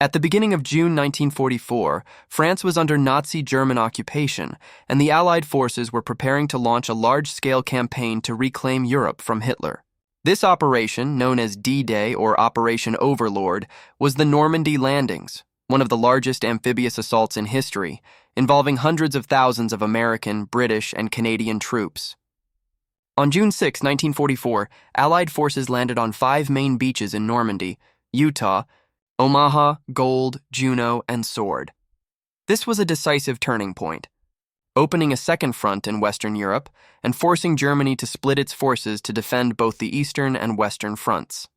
At the beginning of June 1944, France was under Nazi German occupation, and the Allied forces were preparing to launch a large-scale campaign to reclaim Europe from Hitler. This operation, known as D-Day or Operation Overlord, was the Normandy landings, one of the largest amphibious assaults in history, involving hundreds of thousands of American, British, and Canadian troops. On June 6, 1944, Allied forces landed on 5 main beaches in Normandy, Utah, Omaha, Gold, Juno, and Sword. This was a decisive turning point, opening a second front in Western Europe and forcing Germany to split its forces to defend both the Eastern and Western fronts.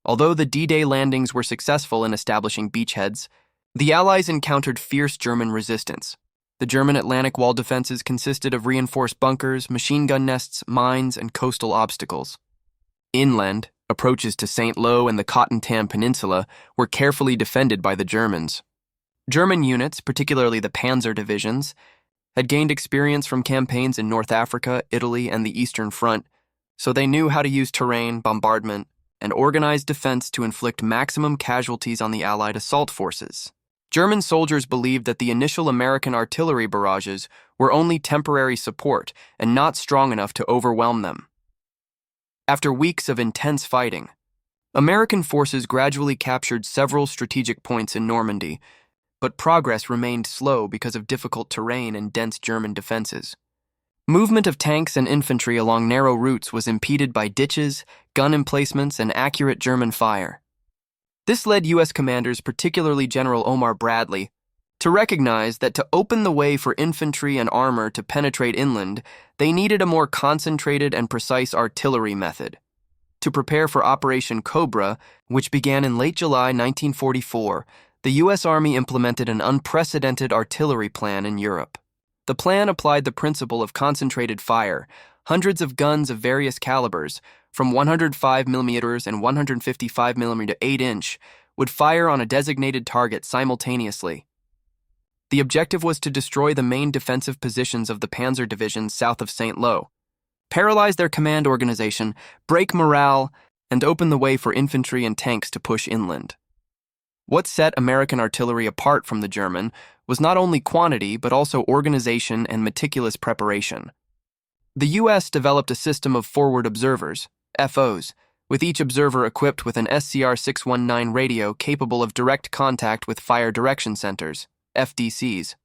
Although the D-Day landings were successful in establishing beachheads, the Allies encountered fierce German resistance. The German Atlantic Wall defenses consisted of reinforced bunkers, machine gun nests, mines, and coastal obstacles. Inland, approaches to St. Lo and the Cotton Tam Peninsula were carefully defended by the Germans. German units, particularly the Panzer Divisions, had gained experience from campaigns in North Africa, Italy, and the Eastern Front, so they knew how to use terrain, bombardment, and organized defense to inflict maximum casualties on the Allied assault forces. German soldiers believed that the initial American artillery barrages were only temporary support and not strong enough to overwhelm them. After weeks of intense fighting, American forces gradually captured several strategic points in Normandy, but progress remained slow because of difficult terrain and dense German defenses. Movement of tanks and infantry along narrow routes was impeded by ditches, gun emplacements, and accurate German fire. This led U.S. commanders, particularly General Omar Bradley, to recognize that to open the way for infantry and armor to penetrate inland, they needed a more concentrated and precise artillery method. To prepare for Operation Cobra, which began in late July 1944, the U.S. Army implemented an unprecedented artillery plan in Europe. The plan applied the principle of concentrated fire. Hundreds of guns of various calibers, from 105mm and 155mm to 8-inch, would fire on a designated target simultaneously. The objective was to destroy the main defensive positions of the Panzer Division south of St. Lo, paralyze their command organization, break morale, and open the way for infantry and tanks to push inland. What set American artillery apart from the German was not only quantity but also organization and meticulous preparation. The U.S. developed a system of forward observers, FOs, with each observer equipped with an SCR 619 radio capable of direct contact with fire direction centers, FDCs.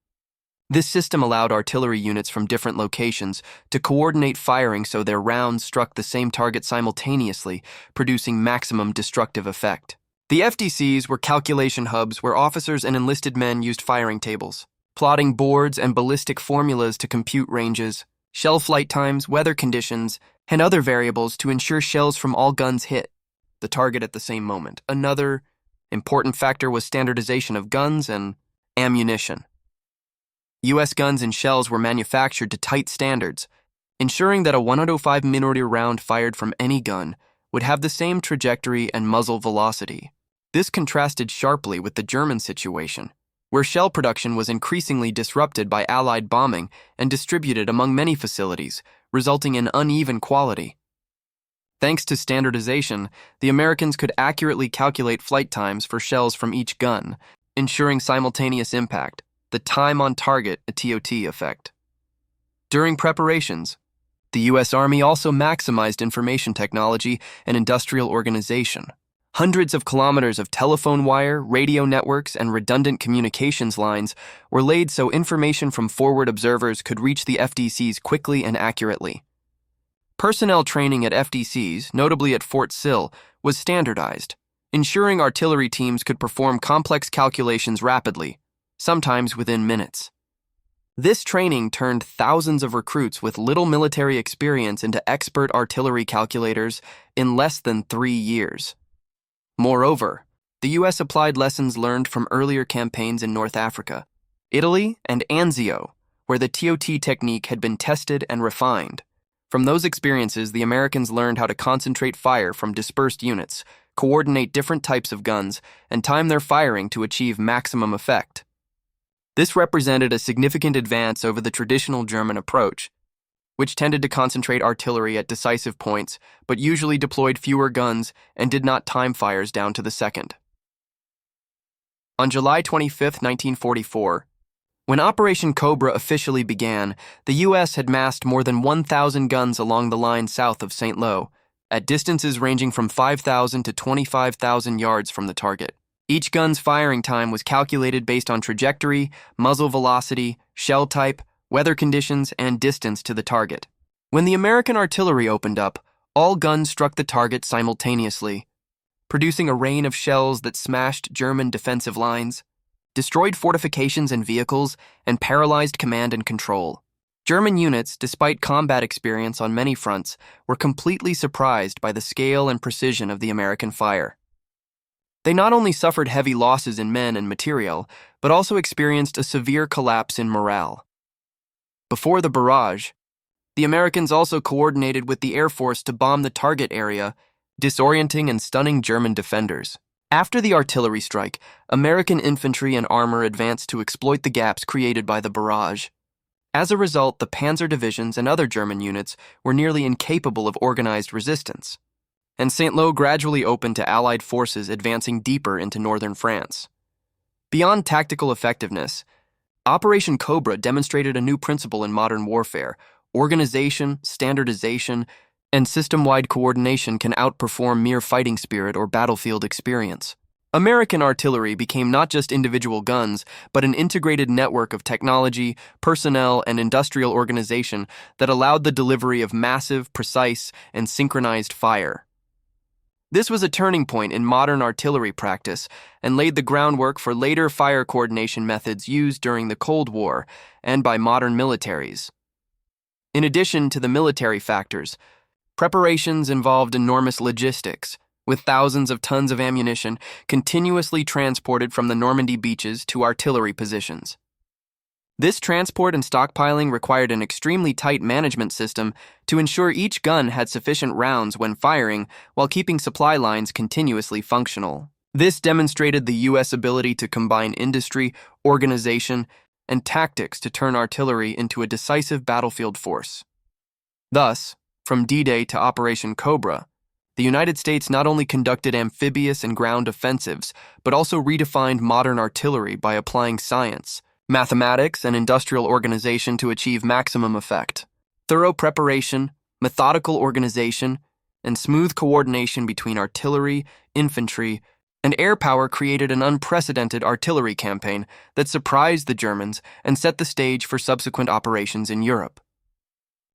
This system allowed artillery units from different locations to coordinate firing so their rounds struck the same target simultaneously, producing maximum destructive effect. The FDCs were calculation hubs where officers and enlisted men used firing tables, plotting boards and ballistic formulas to compute ranges, shell flight times, weather conditions, and other variables to ensure shells from all guns hit the target at the same moment. Another important factor was standardization of guns and ammunition. U.S. guns and shells were manufactured to tight standards, ensuring that a 105mm round fired from any gun would have the same trajectory and muzzle velocity. This contrasted sharply with the German situation, where shell production was increasingly disrupted by Allied bombing and distributed among many facilities, resulting in uneven quality. Thanks to standardization, the Americans could accurately calculate flight times for shells from each gun, ensuring simultaneous impact, the time on target, a TOT effect. During preparations, the U.S. Army also maximized information technology and industrial organization. Hundreds of kilometers of telephone wire, radio networks, and redundant communications lines were laid so information from forward observers could reach the FDCs quickly and accurately. Personnel training at FDCs, notably at Fort Sill, was standardized, ensuring artillery teams could perform complex calculations rapidly, sometimes within minutes. This training turned thousands of recruits with little military experience into expert artillery calculators in less than 3 years. Moreover, the U.S. applied lessons learned from earlier campaigns in North Africa, Italy, and Anzio, where the TOT technique had been tested and refined. From those experiences, the Americans learned how to concentrate fire from dispersed units, coordinate different types of guns, and time their firing to achieve maximum effect. This represented a significant advance over the traditional German approach, which tended to concentrate artillery at decisive points, but usually deployed fewer guns and did not time fires down to the second. On July 25, 1944, when Operation Cobra officially began, the U.S. had massed more than 1,000 guns along the line south of St. Lo, at distances ranging from 5,000 to 25,000 yards from the target. Each gun's firing time was calculated based on trajectory, muzzle velocity, shell type, weather conditions, and distance to the target. When the American artillery opened up, all guns struck the target simultaneously, producing a rain of shells that smashed German defensive lines, destroyed fortifications and vehicles, and paralyzed command and control. German units, despite combat experience on many fronts, were completely surprised by the scale and precision of the American fire. They not only suffered heavy losses in men and material, but also experienced a severe collapse in morale. Before the barrage, the Americans also coordinated with the Air Force to bomb the target area, disorienting and stunning German defenders. After the artillery strike, American infantry and armor advanced to exploit the gaps created by the barrage. As a result, the Panzer Divisions and other German units were nearly incapable of organized resistance, and St. Lo gradually opened to Allied forces advancing deeper into northern France. Beyond tactical effectiveness, Operation Cobra demonstrated a new principle in modern warfare: organization, standardization, and system-wide coordination can outperform mere fighting spirit or battlefield experience. American artillery became not just individual guns, but an integrated network of technology, personnel, and industrial organization that allowed the delivery of massive, precise, and synchronized fire. This was a turning point in modern artillery practice and laid the groundwork for later fire coordination methods used during the Cold War and by modern militaries. In addition to the military factors, preparations involved enormous logistics, with thousands of tons of ammunition continuously transported from the Normandy beaches to artillery positions. This transport and stockpiling required an extremely tight management system to ensure each gun had sufficient rounds when firing while keeping supply lines continuously functional. This demonstrated the U.S. ability to combine industry, organization, and tactics to turn artillery into a decisive battlefield force. Thus, from D-Day to Operation Cobra, the United States not only conducted amphibious and ground offensives, but also redefined modern artillery by applying science, mathematics, and industrial organization to achieve maximum effect. Thorough preparation, methodical organization, and smooth coordination between artillery, infantry, and air power created an unprecedented artillery campaign that surprised the Germans and set the stage for subsequent operations in Europe.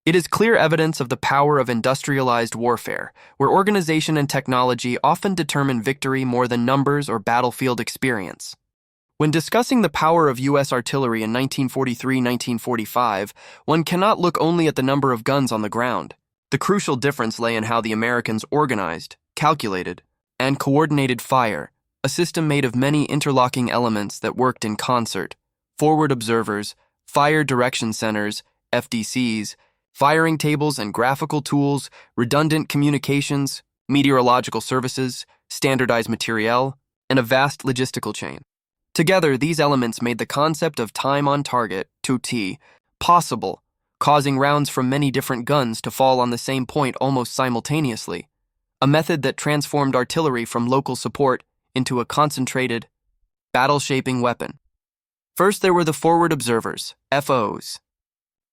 It is clear evidence of the power of industrialized warfare, where organization and technology often determine victory more than numbers or battlefield experience. When discussing the power of U.S. artillery in 1943-1945, one cannot look only at the number of guns on the ground. The crucial difference lay in how the Americans organized, calculated, and coordinated fire, a system made of many interlocking elements that worked in concert: forward observers, fire direction centers, FDCs, firing tables and graphical tools, redundant communications, meteorological services, standardized materiel, and a vast logistical chain. Together, these elements made the concept of time on target, to T, possible, causing rounds from many different guns to fall on the same point almost simultaneously, a method that transformed artillery from local support into a concentrated, battle-shaping weapon. First, there were the forward observers, FOs.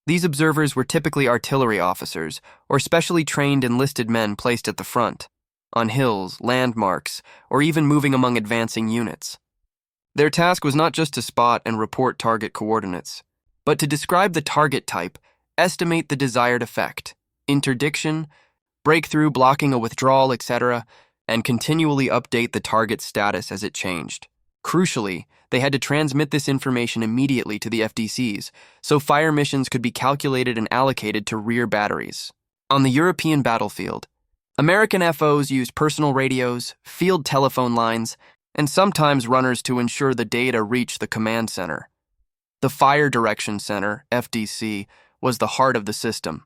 These observers were typically artillery officers or specially trained enlisted men placed at the front, on hills, landmarks, or even moving among advancing units. Their task was not just to spot and report target coordinates, but to describe the target type, estimate the desired effect, interdiction, breakthrough, blocking a withdrawal, etc., and continually update the target's status as it changed. Crucially, they had to transmit this information immediately to the FDCs, so fire missions could be calculated and allocated to rear batteries. On the European battlefield, American FOs used personal radios, field telephone lines, and sometimes runners to ensure the data reached the command center. The Fire Direction Center, FDC, was the heart of the system.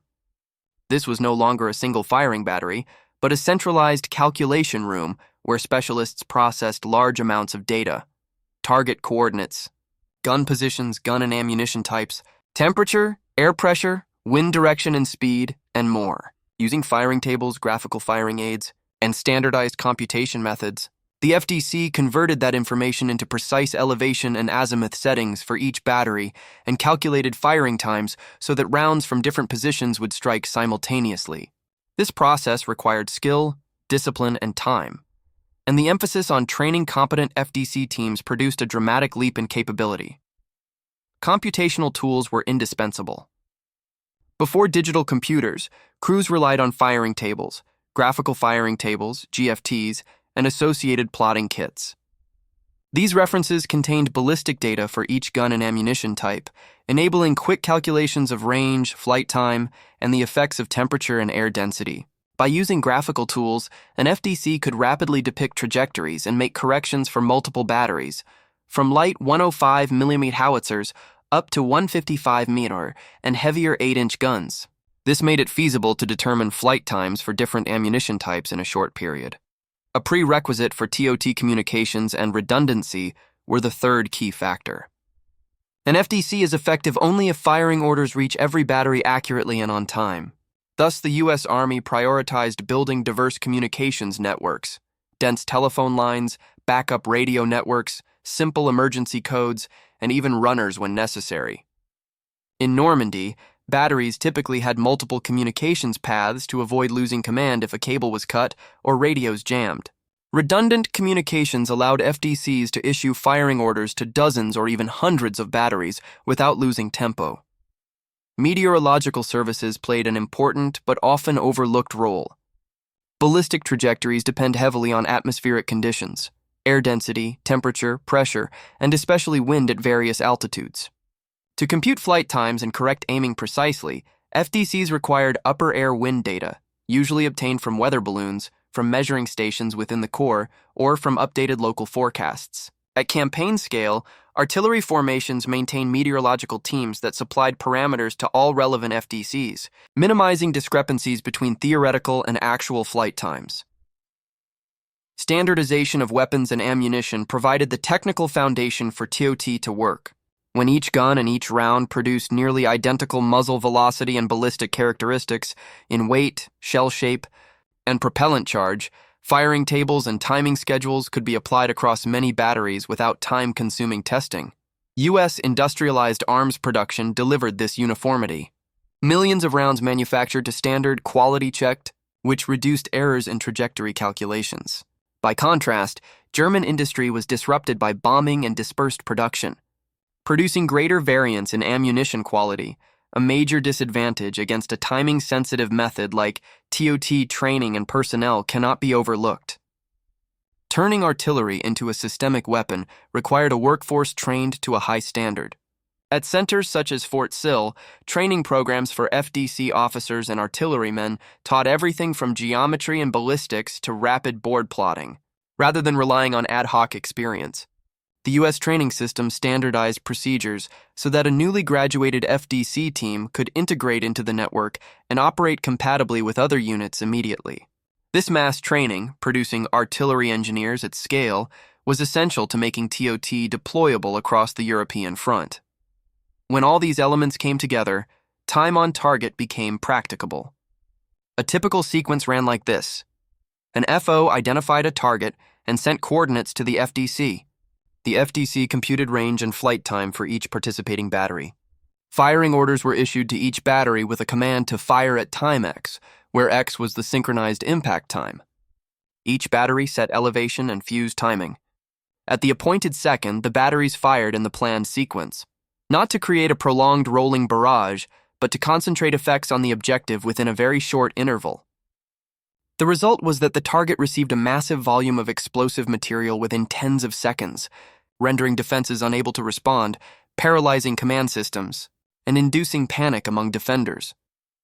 This was no longer a single firing battery, but a centralized calculation room where specialists processed large amounts of data: target coordinates, gun positions, gun and ammunition types, temperature, air pressure, wind direction and speed, and more. Using firing tables, graphical firing aids, and standardized computation methods, The FDC converted that information into precise elevation and azimuth settings for each battery and calculated firing times so that rounds from different positions would strike simultaneously. This process required skill, discipline, and time, and the emphasis on training competent FDC teams produced a dramatic leap in capability. Computational tools were indispensable. Before digital computers, crews relied on firing tables, graphical firing tables, GFTs, and associated plotting kits. These references contained ballistic data for each gun and ammunition type, enabling quick calculations of range, flight time, and the effects of temperature and air density. By using graphical tools, an FDC could rapidly depict trajectories and make corrections for multiple batteries, from light 105mm howitzers up to 155mm and heavier 8-inch guns. This made it feasible to determine flight times for different ammunition types in a short period. A prerequisite for TOT communications and redundancy were the third key factor. An FDC is effective only if firing orders reach every battery accurately and on time. Thus, the U.S. Army prioritized building diverse communications networks, dense telephone lines, backup radio networks, simple emergency codes, and even runners when necessary. In Normandy, batteries typically had multiple communications paths to avoid losing command if a cable was cut or radios jammed. Redundant communications allowed FDCs to issue firing orders to dozens or even hundreds of batteries without losing tempo. Meteorological services played an important but often overlooked role. Ballistic trajectories depend heavily on atmospheric conditions, air density, temperature, pressure, and especially wind at various altitudes. To compute flight times and correct aiming precisely, FDCs required upper air wind data, usually obtained from weather balloons, from measuring stations within the Corps, or from updated local forecasts. At campaign scale, artillery formations maintained meteorological teams that supplied parameters to all relevant FDCs, minimizing discrepancies between theoretical and actual flight times. Standardization of weapons and ammunition provided the technical foundation for TOT to work. When each gun and each round produced nearly identical muzzle velocity and ballistic characteristics in weight, shell shape, and propellant charge, firing tables and timing schedules could be applied across many batteries without time-consuming testing. U.S. industrialized arms production delivered this uniformity. Millions of rounds manufactured to standard, quality-checked, which reduced errors in trajectory calculations. By contrast, German industry was disrupted by bombing and dispersed production, producing greater variance in ammunition quality, a major disadvantage against a timing-sensitive method like TOT training and personnel cannot be overlooked. Turning artillery into a systemic weapon required a workforce trained to a high standard. At centers such as Fort Sill, training programs for FDC officers and artillerymen taught everything from geometry and ballistics to rapid board plotting, rather than relying on ad hoc experience. The U.S. training system standardized procedures so that a newly graduated FDC team could integrate into the network and operate compatibly with other units immediately. This mass training, producing artillery engineers at scale, was essential to making TOT deployable across the European front. When all these elements came together, time on target became practicable. A typical sequence ran like this. An FO identified a target and sent coordinates to the FDC. The FDC computed range and flight time for each participating battery. Firing orders were issued to each battery with a command to fire at time X, where X was the synchronized impact time. Each battery set elevation and fuse timing. At the appointed second, the batteries fired in the planned sequence, not to create a prolonged rolling barrage, but to concentrate effects on the objective within a very short interval. The result was that the target received a massive volume of explosive material within tens of seconds, rendering defenses unable to respond, paralyzing command systems, and inducing panic among defenders.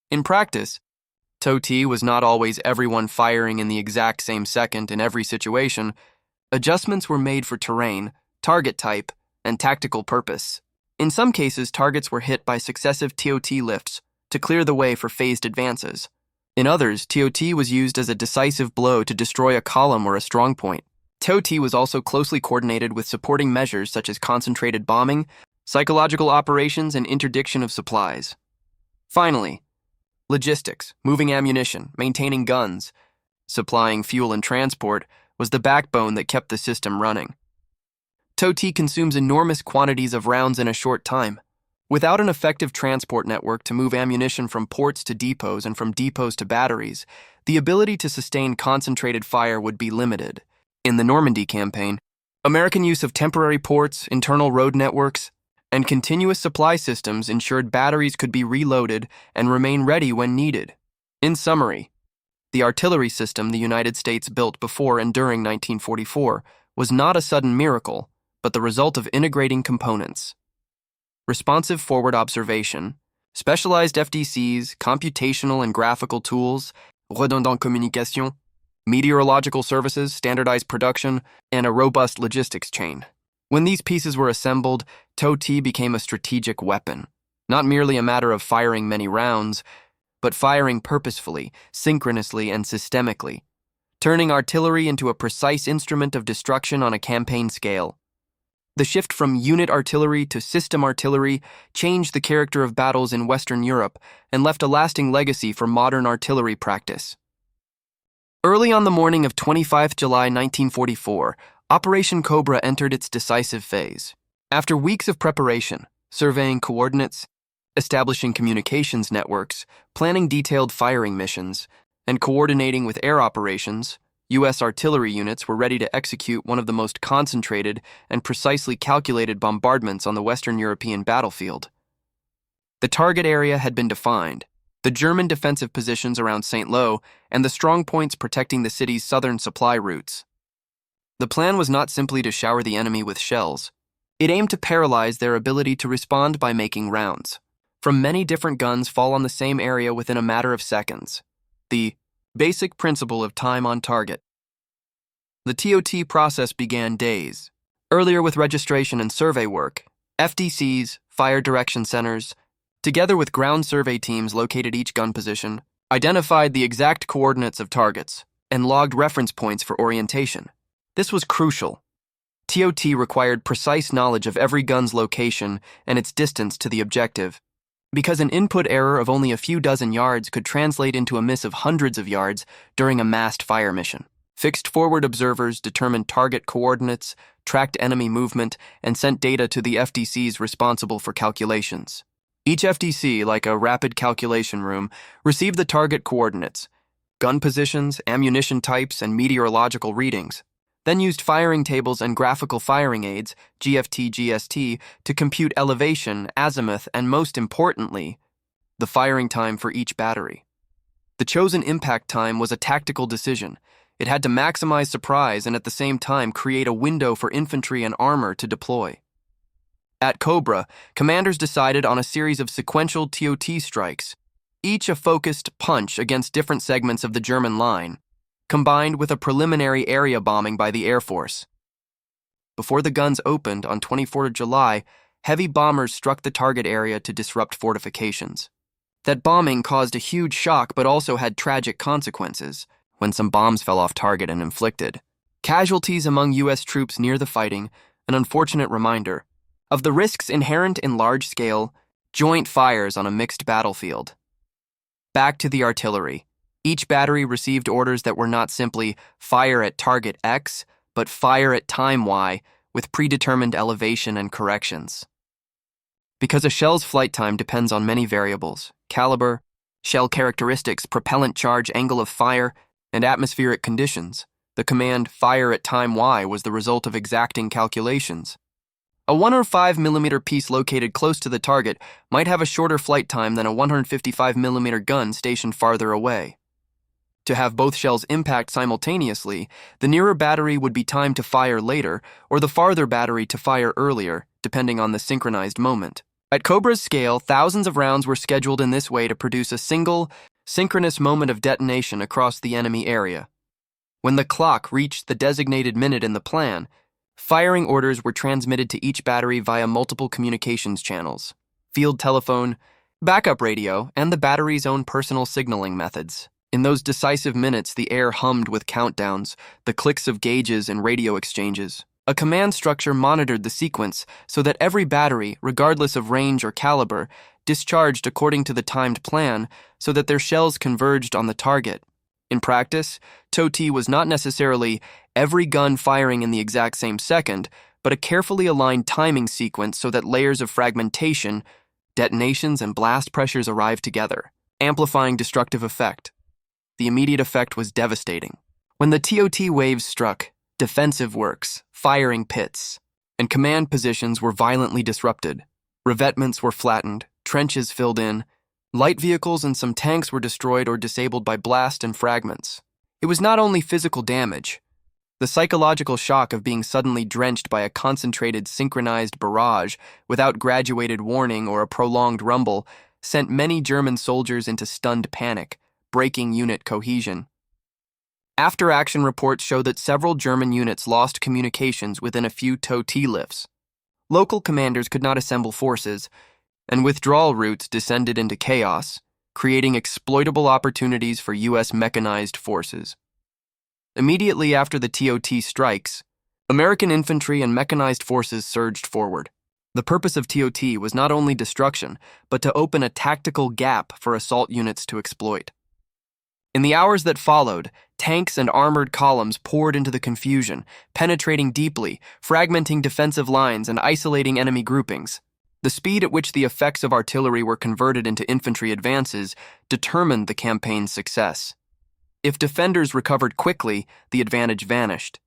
In practice, TOT was not always everyone firing in the exact same second in every situation. Adjustments were made for terrain, target type, and tactical purpose. In some cases, targets were hit by successive TOT lifts to clear the way for phased advances. In others, TOT was used as a decisive blow to destroy a column or a strongpoint. TOT was also closely coordinated with supporting measures such as concentrated bombing, psychological operations, and interdiction of supplies. Finally, logistics, moving ammunition, maintaining guns, supplying fuel and transport was the backbone that kept the system running. TOT consumes enormous quantities of rounds in a short time. Without an effective transport network to move ammunition from ports to depots and from depots to batteries, the ability to sustain concentrated fire would be limited. In the Normandy campaign, American use of temporary ports, internal road networks, and continuous supply systems ensured batteries could be reloaded and remain ready when needed. In summary, the artillery system the United States built before and during 1944 was not a sudden miracle, but the result of integrating components. Responsive forward observation, specialized FDCs, computational and graphical tools, redondant communication, meteorological services, standardized production, and a robust logistics chain. When these pieces were assembled, TOT became a strategic weapon, not merely a matter of firing many rounds, but firing purposefully, synchronously, and systemically, turning artillery into a precise instrument of destruction on a campaign scale. The shift from unit artillery to system artillery changed the character of battles in Western Europe and left a lasting legacy for modern artillery practice. Early on the morning of 25 July 1944, Operation Cobra entered its decisive phase. After weeks of preparation, surveying coordinates, establishing communications networks, planning detailed firing missions, and coordinating with air operations, U.S. artillery units were ready to execute one of the most concentrated and precisely calculated bombardments on the Western European battlefield. The target area had been defined, the German defensive positions around St. Lo, and the strong points protecting the city's southern supply routes. The plan was not simply to shower the enemy with shells. It aimed to paralyze their ability to respond by making rounds from many different guns fall on the same area within a matter of seconds. The basic principle of time on target. The TOT process began days earlier with registration and survey work. FDCs, fire direction centers, together with ground survey teams located each gun position, identified the exact coordinates of targets, and logged reference points for orientation. This was crucial. TOT required precise knowledge of every gun's location and its distance to the objective, because an input error of only a few dozen yards could translate into a miss of hundreds of yards during a massed fire mission. Fixed forward observers determined target coordinates, tracked enemy movement, and sent data to the FDCs responsible for calculations. Each FDC, like a rapid calculation room, received the target coordinates, gun positions, ammunition types, and meteorological readings, then used firing tables and graphical firing aids, GFT-GST, to compute elevation, azimuth, and most importantly, the firing time for each battery. The chosen impact time was a tactical decision. It had to maximize surprise and at the same time create a window for infantry and armor to deploy. At Cobra, commanders decided on a series of sequential TOT strikes, each a focused punch against different segments of the German line, combined with a preliminary area bombing by the Air Force. Before the guns opened on 24 July, heavy bombers struck the target area to disrupt fortifications. That bombing caused a huge shock but also had tragic consequences when some bombs fell off target and inflicted casualties among U.S. troops near the fighting, an unfortunate reminder of the risks inherent in large-scale, joint fires on a mixed battlefield. Back to the artillery. Each battery received orders that were not simply fire at target X, but fire at time Y, with predetermined elevation and corrections. Because a shell's flight time depends on many variables, caliber, shell characteristics, propellant charge, angle of fire, and atmospheric conditions, the command fire at time Y was the result of exacting calculations. A 105mm piece located close to the target might have a shorter flight time than a 155mm gun stationed farther away. To have both shells impact simultaneously, the nearer battery would be timed to fire later, or the farther battery to fire earlier, depending on the synchronized moment. At Cobra's scale, thousands of rounds were scheduled in this way to produce a single, synchronous moment of detonation across the enemy area. When the clock reached the designated minute in the plan, firing orders were transmitted to each battery via multiple communications channels, field telephone, backup radio, and the battery's own personal signaling methods. In those decisive minutes, the air hummed with countdowns, the clicks of gauges and radio exchanges. A command structure monitored the sequence so that every battery, regardless of range or caliber, discharged according to the timed plan so that their shells converged on the target. In practice, TOT was not necessarily every gun firing in the exact same second, but a carefully aligned timing sequence so that layers of fragmentation, detonations, and blast pressures arrive together, amplifying destructive effect. The immediate effect was devastating. When the TOT waves struck, defensive works, firing pits, and command positions were violently disrupted. Revetments were flattened, trenches filled in, light vehicles and some tanks were destroyed or disabled by blast and fragments. It was not only physical damage. The psychological shock of being suddenly drenched by a concentrated, synchronized barrage without graduated warning or a prolonged rumble sent many German soldiers into stunned panic, breaking unit cohesion. After-action reports show that several German units lost communications within a few TOT lifts. Local commanders could not assemble forces, and withdrawal routes descended into chaos, creating exploitable opportunities for U.S. mechanized forces. Immediately after the TOT strikes, American infantry and mechanized forces surged forward. The purpose of TOT was not only destruction, but to open a tactical gap for assault units to exploit. In the hours that followed, tanks and armored columns poured into the confusion, penetrating deeply, fragmenting defensive lines and isolating enemy groupings. The speed at which the effects of artillery were converted into infantry advances determined the campaign's success. If defenders recovered quickly, the advantage vanished.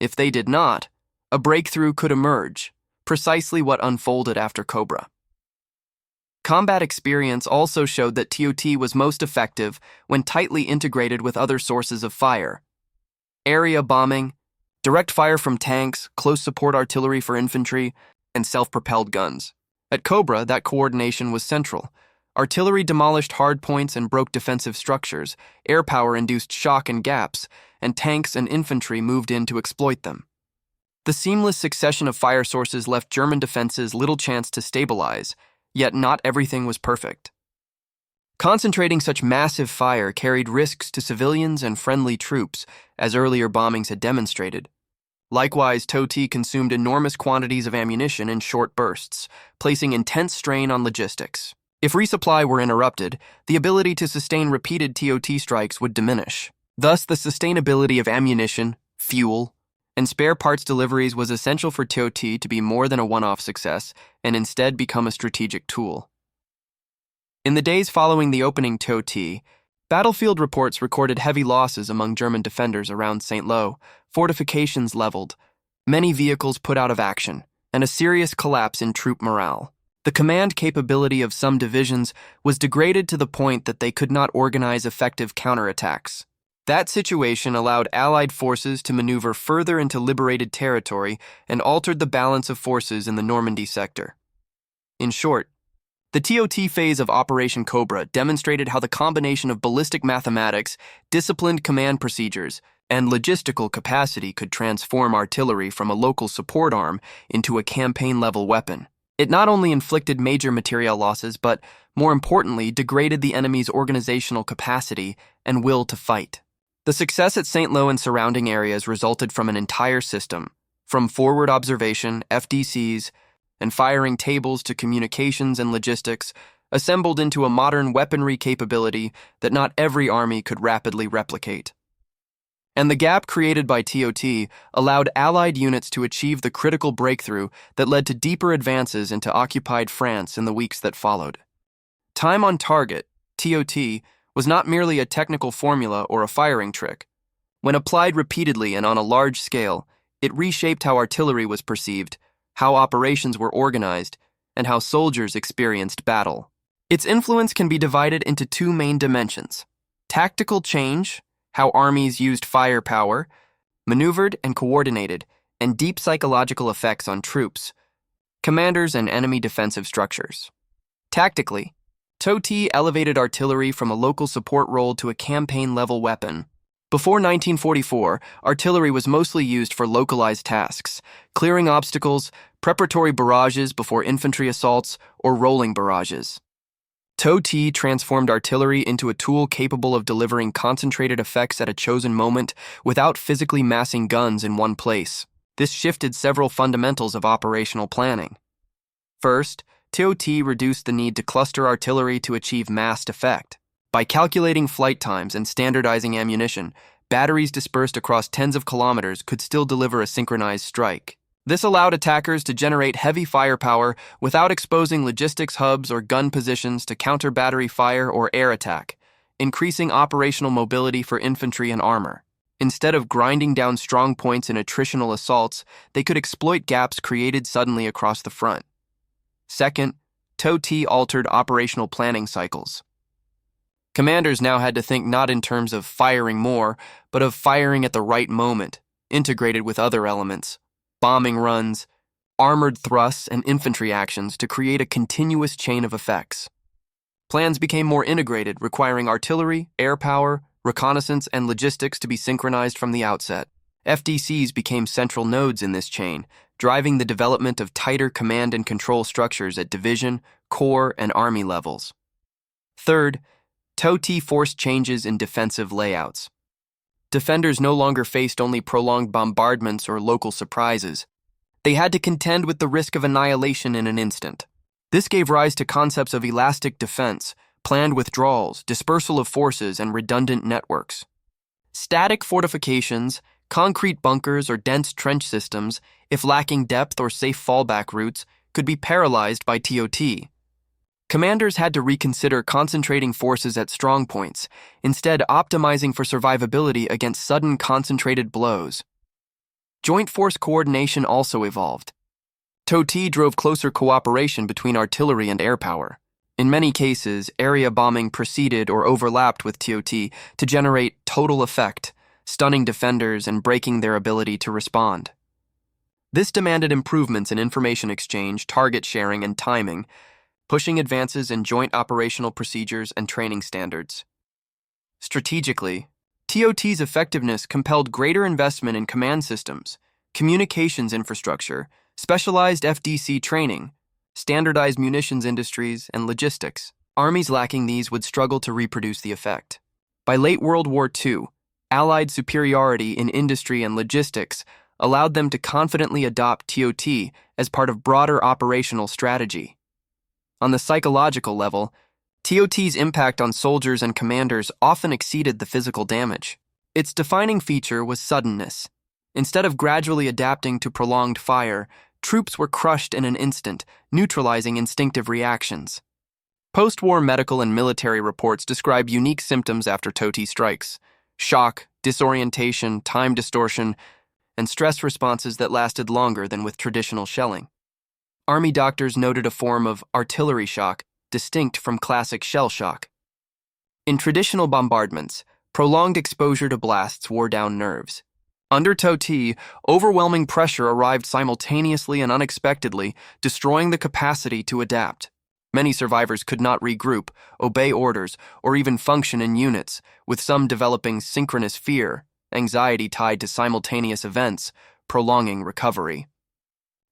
If they did not, a breakthrough could emerge, precisely what unfolded after Cobra. Combat experience also showed that TOT was most effective when tightly integrated with other sources of fire. Area bombing, direct fire from tanks, close support artillery for infantry, and self-propelled guns. At Cobra, that coordination was central. Artillery demolished hardpoints and broke defensive structures, air power induced shock and gaps, and tanks and infantry moved in to exploit them. The seamless succession of fire sources left German defenses little chance to stabilize, yet not everything was perfect. Concentrating such massive fire carried risks to civilians and friendly troops, as earlier bombings had demonstrated. Likewise, TOT consumed enormous quantities of ammunition in short bursts, placing intense strain on logistics. If resupply were interrupted, the ability to sustain repeated TOT strikes would diminish. Thus, the sustainability of ammunition, fuel, and spare parts deliveries was essential for TOT to be more than a one-off success and instead become a strategic tool. In the days following the opening TOT, battlefield reports recorded heavy losses among German defenders around St. Lo, fortifications leveled, many vehicles put out of action, and a serious collapse in troop morale. The command capability of some divisions was degraded to the point that they could not organize effective counterattacks. That situation allowed Allied forces to maneuver further into liberated territory and altered the balance of forces in the Normandy sector. In short, the TOT phase of Operation Cobra demonstrated how the combination of ballistic mathematics, disciplined command procedures, and logistical capacity could transform artillery from a local support arm into a campaign-level weapon. It not only inflicted major material losses, but, more importantly, degraded the enemy's organizational capacity and will to fight. The success at St. Lo and surrounding areas resulted from an entire system, from forward observation, FDCs, and firing tables to communications and logistics, assembled into a modern weaponry capability that not every army could rapidly replicate. And the gap created by TOT allowed Allied units to achieve the critical breakthrough that led to deeper advances into occupied France in the weeks that followed. Time on target, TOT, was not merely a technical formula or a firing trick. When applied repeatedly and on a large scale, it reshaped how artillery was perceived, how operations were organized, and how soldiers experienced battle. Its influence can be divided into two main dimensions: tactical change, how armies used firepower, maneuvered and coordinated, and deep psychological effects on troops, commanders, and enemy defensive structures. Tactically, TOT elevated artillery from a local support role to a campaign-level weapon. Before 1944, artillery was mostly used for localized tasks, clearing obstacles, preparatory barrages before infantry assaults, or rolling barrages. TOT transformed artillery into a tool capable of delivering concentrated effects at a chosen moment without physically massing guns in one place. This shifted several fundamentals of operational planning. First, TOT reduced the need to cluster artillery to achieve massed effect. By calculating flight times and standardizing ammunition, batteries dispersed across tens of kilometers could still deliver a synchronized strike. This allowed attackers to generate heavy firepower without exposing logistics hubs or gun positions to counter battery fire or air attack, increasing operational mobility for infantry and armor. Instead of grinding down strong points in attritional assaults, they could exploit gaps created suddenly across the front. Second, TOT altered operational planning cycles. Commanders now had to think not in terms of firing more, but of firing at the right moment, integrated with other elements, bombing runs, armored thrusts, and infantry actions to create a continuous chain of effects. Plans became more integrated, requiring artillery, air power, reconnaissance, and logistics to be synchronized from the outset. FDCs became central nodes in this chain, driving the development of tighter command and control structures at division, corps, and army levels. Third, TOT forced changes in defensive layouts. Defenders no longer faced only prolonged bombardments or local surprises. They had to contend with the risk of annihilation in an instant. This gave rise to concepts of elastic defense, planned withdrawals, dispersal of forces, and redundant networks. Static fortifications, concrete bunkers, or dense trench systems, if lacking depth or safe fallback routes, could be paralyzed by TOT. Commanders had to reconsider concentrating forces at strong points, instead optimizing for survivability against sudden concentrated blows. Joint force coordination also evolved. TOT drove closer cooperation between artillery and air power. In many cases, area bombing preceded or overlapped with TOT to generate total effect, stunning defenders and breaking their ability to respond. This demanded improvements in information exchange, target sharing, and timing, pushing advances in joint operational procedures and training standards. Strategically, TOT's effectiveness compelled greater investment in command systems, communications infrastructure, specialized FDC training, standardized munitions industries, and logistics. Armies lacking these would struggle to reproduce the effect. By late World War II, Allied superiority in industry and logistics allowed them to confidently adopt TOT as part of broader operational strategy. On the psychological level, TOT's impact on soldiers and commanders often exceeded the physical damage. Its defining feature was suddenness. Instead of gradually adapting to prolonged fire, troops were crushed in an instant, neutralizing instinctive reactions. Post-war medical and military reports describe unique symptoms after TOT strikes: shock, disorientation, time distortion, and stress responses that lasted longer than with traditional shelling. Army doctors noted a form of artillery shock distinct from classic shell shock. In traditional bombardments, prolonged exposure to blasts wore down nerves. Under TOT, overwhelming pressure arrived simultaneously and unexpectedly, destroying the capacity to adapt. Many survivors could not regroup, obey orders, or even function in units, with some developing synchronous fear, anxiety tied to simultaneous events, prolonging recovery.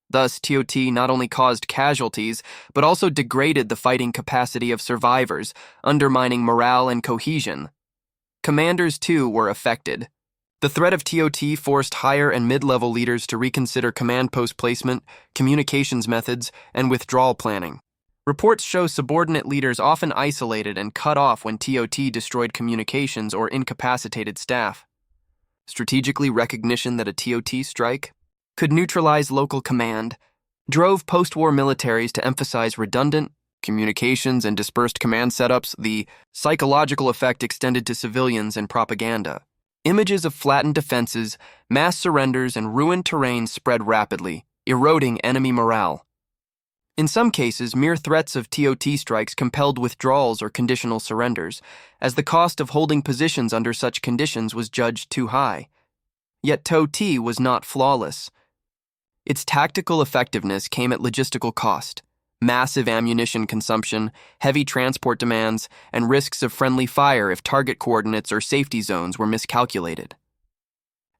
Thus, TOT not only caused casualties, but also degraded the fighting capacity of survivors, undermining morale and cohesion. Commanders, too, were affected. The threat of TOT forced higher and mid-level leaders to reconsider command post placement, communications methods, and withdrawal planning. Reports show subordinate leaders often isolated and cut off when TOT destroyed communications or incapacitated staff. Strategically, recognition that a TOT strike could neutralize local command drove post-war militaries to emphasize redundant communications and dispersed command setups. The psychological effect extended to civilians and propaganda. Images of flattened defenses, mass surrenders, and ruined terrain spread rapidly, eroding enemy morale. In some cases, mere threats of TOT strikes compelled withdrawals or conditional surrenders, as the cost of holding positions under such conditions was judged too high. Yet TOT was not flawless. Its tactical effectiveness came at logistical cost: massive ammunition consumption, heavy transport demands, and risks of friendly fire if target coordinates or safety zones were miscalculated.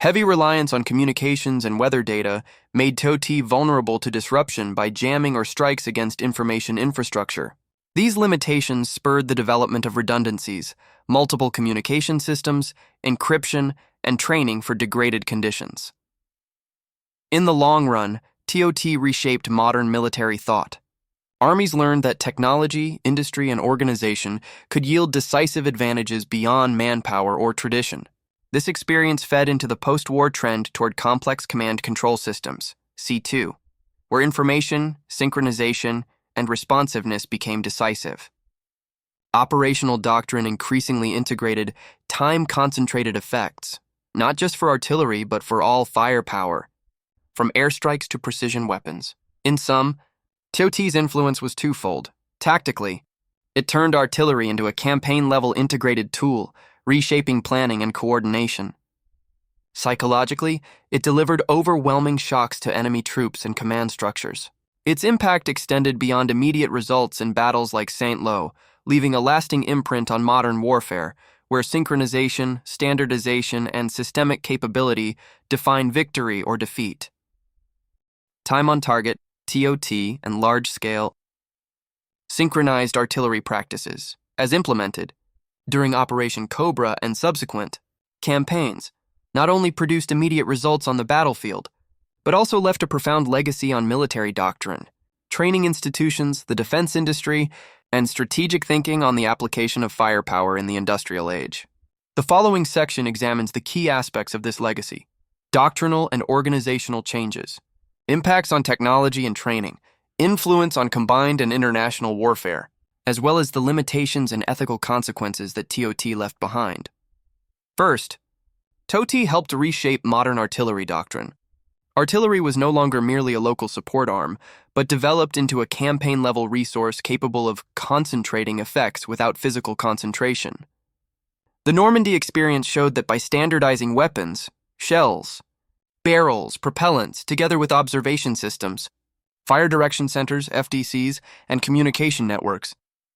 Heavy reliance on communications and weather data made TOT vulnerable to disruption by jamming or strikes against information infrastructure. These limitations spurred the development of redundancies, multiple communication systems, encryption, and training for degraded conditions. In the long run, TOT reshaped modern military thought. Armies learned that technology, industry, and organization could yield decisive advantages beyond manpower or tradition. This experience fed into the post-war trend toward complex command control systems, C2, where information, synchronization, and responsiveness became decisive. Operational doctrine increasingly integrated time-concentrated effects, not just for artillery but for all firepower, from airstrikes to precision weapons. In sum, TOT's influence was twofold. Tactically, it turned artillery into a campaign-level integrated tool, reshaping planning and coordination. Psychologically, it delivered overwhelming shocks to enemy troops and command structures. Its impact extended beyond immediate results in battles like Saint-Lô, leaving a lasting imprint on modern warfare, where synchronization, standardization, and systemic capability define victory or defeat. Time on target, TOT, and large-scale synchronized artillery practices, as implemented during Operation Cobra and subsequent campaigns, not only produced immediate results on the battlefield, but also left a profound legacy on military doctrine, training institutions, the defense industry, and strategic thinking on the application of firepower in the industrial age. The following section examines the key aspects of this legacy: doctrinal and organizational changes, impacts on technology and training, influence on combined and international warfare, as well as the limitations and ethical consequences that TOT left behind. First, TOT helped reshape modern artillery doctrine. Artillery was no longer merely a local support arm, but developed into a campaign-level resource capable of concentrating effects without physical concentration. The Normandy experience showed that by standardizing weapons, shells, barrels, propellants, together with observation systems, fire direction centers, FDCs, and communication networks,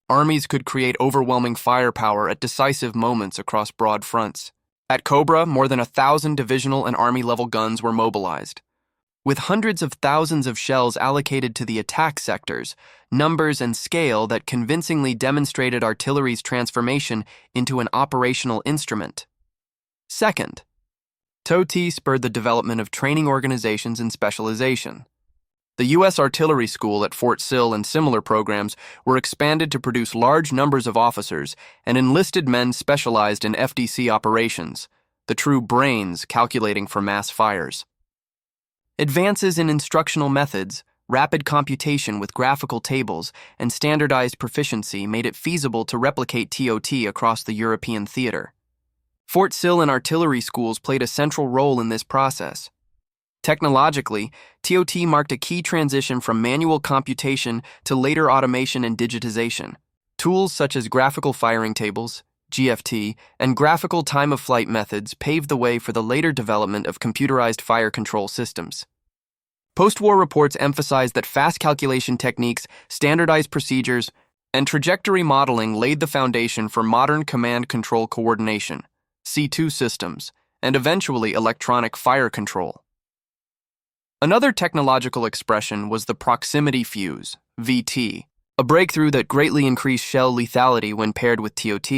armies could create overwhelming firepower at decisive moments across broad fronts. At Cobra, more than 1,000 divisional and army-level guns were mobilized. With hundreds of thousands of shells allocated to the attack sectors, numbers and scale that convincingly demonstrated artillery's transformation into an operational instrument. Second, TOT spurred the development of training organizations and specialization. The U.S. Artillery School at Fort Sill and similar programs were expanded to produce large numbers of officers and enlisted men specialized in FDC operations, the true brains calculating for mass fires. Advances in instructional methods, rapid computation with graphical tables, and standardized proficiency made it feasible to replicate TOT across the European theater. Fort Sill and artillery schools played a central role in this process. Technologically, TOT marked a key transition from manual computation to later automation and digitization. Tools such as graphical firing tables, GFT, and graphical time-of-flight methods paved the way for the later development of computerized fire control systems. Post-war reports emphasized that fast calculation techniques, standardized procedures, and trajectory modeling laid the foundation for modern command control coordination, C2 systems, and eventually electronic fire control. Another technological expression was the proximity fuse, VT, a breakthrough that greatly increased shell lethality when paired with TOT.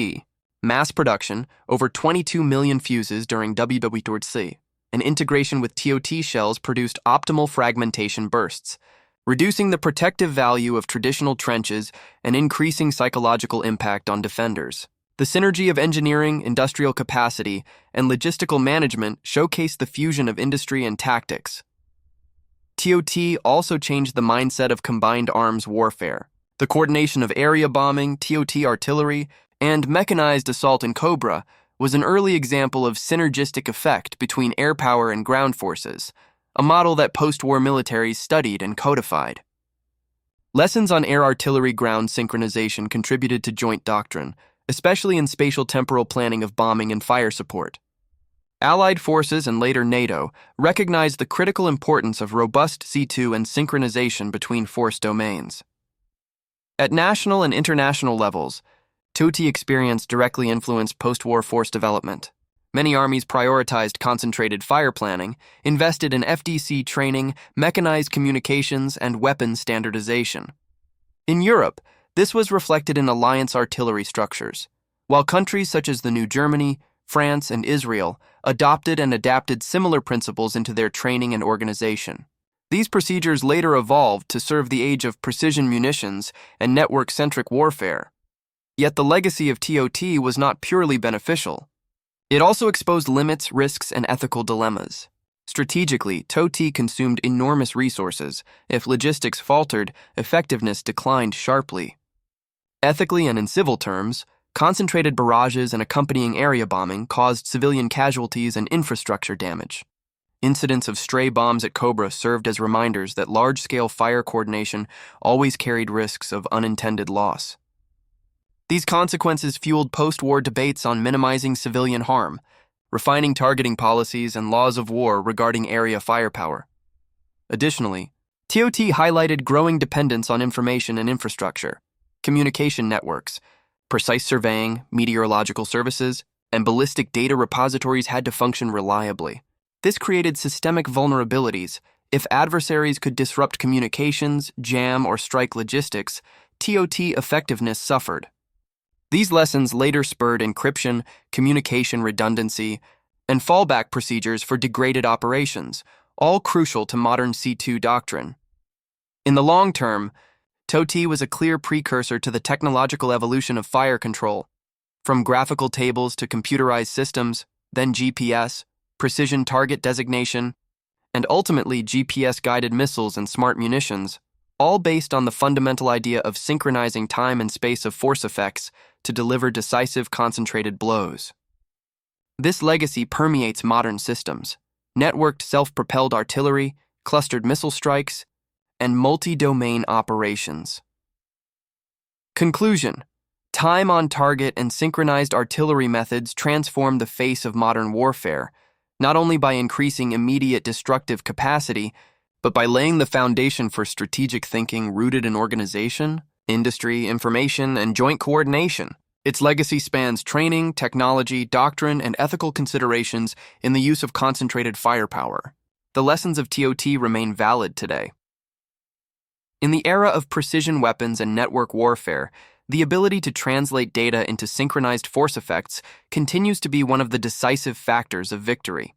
Mass production, over 22 million fuses during WWII, and integration with TOT shells produced optimal fragmentation bursts, reducing the protective value of traditional trenches and increasing psychological impact on defenders. The synergy of engineering, industrial capacity, and logistical management showcased the fusion of industry and tactics. TOT also changed the mindset of combined arms warfare. The coordination of area bombing, TOT artillery, and mechanized assault in Cobra was an early example of synergistic effect between air power and ground forces, a model that post-war militaries studied and codified. Lessons on air artillery ground synchronization contributed to joint doctrine, especially in spatial temporal planning of bombing and fire support. Allied forces and later NATO recognized the critical importance of robust C2 and synchronization between force domains. At national and international levels, TOT experience directly influenced post-war force development. Many armies prioritized concentrated fire planning, invested in FDC training, mechanized communications, and weapons standardization. In Europe, this was reflected in alliance artillery structures, while countries such as the New Germany, France, and Israel adopted and adapted similar principles into their training and organization. These procedures later evolved to serve the age of precision munitions and network-centric warfare. Yet the legacy of TOT was not purely beneficial. It also exposed limits, risks, and ethical dilemmas. Strategically, TOT consumed enormous resources. If logistics faltered, effectiveness declined sharply. Ethically and in civil terms, concentrated barrages and accompanying area bombing caused civilian casualties and infrastructure damage. Incidents of stray bombs at Cobra served as reminders that large-scale fire coordination always carried risks of unintended loss. These consequences fueled post-war debates on minimizing civilian harm, refining targeting policies and laws of war regarding area firepower. Additionally, TOT highlighted growing dependence on information and infrastructure, communication networks, precise surveying, meteorological services, and ballistic data repositories had to function reliably. This created systemic vulnerabilities. If adversaries could disrupt communications, jam, or strike logistics, TOT effectiveness suffered. These lessons later spurred encryption, communication redundancy, and fallback procedures for degraded operations, all crucial to modern C2 doctrine. In the long term, TOT was a clear precursor to the technological evolution of fire control, from graphical tables to computerized systems, then GPS, precision target designation, and ultimately GPS-guided missiles and smart munitions, all based on the fundamental idea of synchronizing time and space of force effects to deliver decisive concentrated blows. This legacy permeates modern systems: networked self-propelled artillery, clustered missile strikes, and multi-domain operations. Conclusion: time on target and synchronized artillery methods transform the face of modern warfare, not only by increasing immediate destructive capacity, but by laying the foundation for strategic thinking rooted in organization, industry, information, and joint coordination. Its legacy spans training, technology, doctrine, and ethical considerations in the use of concentrated firepower. The lessons of TOT remain valid today. In the era of precision weapons and network warfare, the ability to translate data into synchronized force effects continues to be one of the decisive factors of victory.